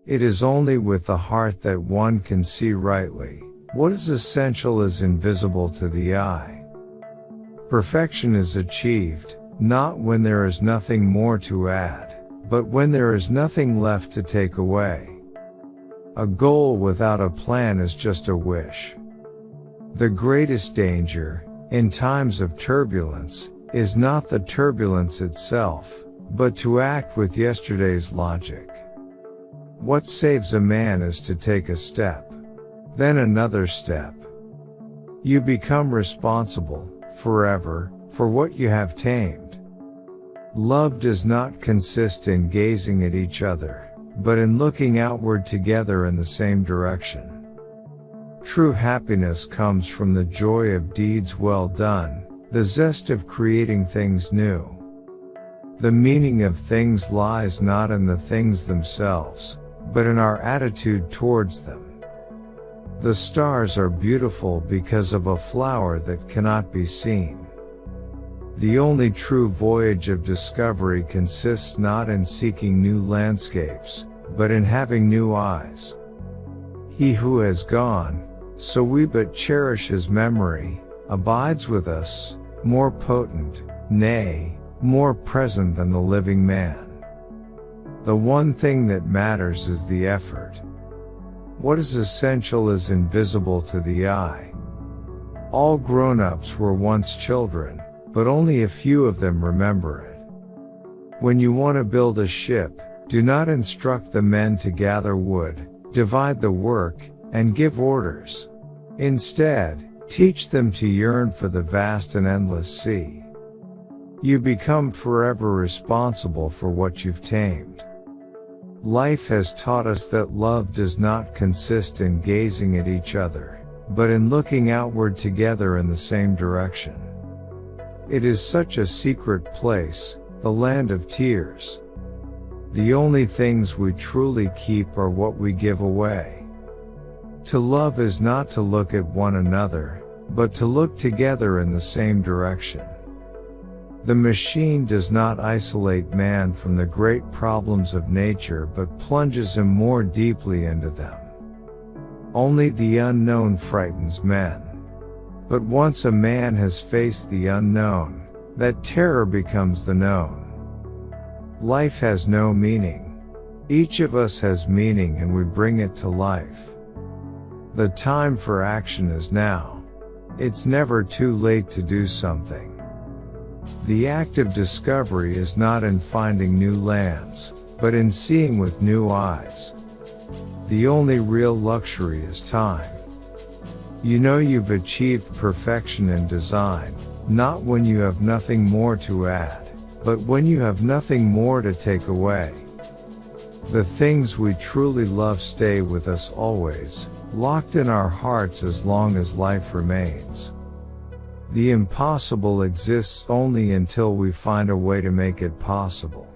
It is only with the heart that one can see rightly. What is essential is invisible to the eye. Perfection is achieved, not when there is nothing more to add, but when there is nothing left to take away. A goal without a plan is just a wish. The greatest danger, in times of turbulence, is not the turbulence itself, but to act with yesterday's logic. What saves a man is to take a step, then another step. You become responsible, forever, for what you have tamed. Love does not consist in gazing at each other, but in looking outward together in the same direction. True happiness comes from the joy of deeds well done, the zest of creating things new. The meaning of things lies not in the things themselves, but in our attitude towards them. The stars are beautiful because of a flower that cannot be seen. The only true voyage of discovery consists not in seeking new landscapes, but in having new eyes. He who has gone, so we but cherish his memory, abides with us, more potent, nay, more present than the living man. The one thing that matters is the effort. What is essential is invisible to the eye. All grown-ups were once children, but only a few of them remember it. When you want to build a ship, do not instruct the men to gather wood, divide the work, and give orders. Instead, teach them to yearn for the vast and endless sea. You become forever responsible for what you've tamed. Life has taught us that love does not consist in gazing at each other, but in looking outward together in the same direction. It is such a secret place, the land of tears. The only things we truly keep are what we give away. To love is not to look at one another, but to look together in the same direction. The machine does not isolate man from the great problems of nature but plunges him more deeply into them. Only the unknown frightens men. But once a man has faced the unknown, that terror becomes the known. Life has no meaning. Each of us has meaning and we bring it to life. The time for action is now. It's never too late to do something. The act of discovery is not in finding new lands, but in seeing with new eyes. The only real luxury is time. You know you've achieved perfection in design, not when you have nothing more to add, but when you have nothing more to take away. The things we truly love stay with us always, locked in our hearts as long as life remains. The impossible exists only until we find a way to make it possible.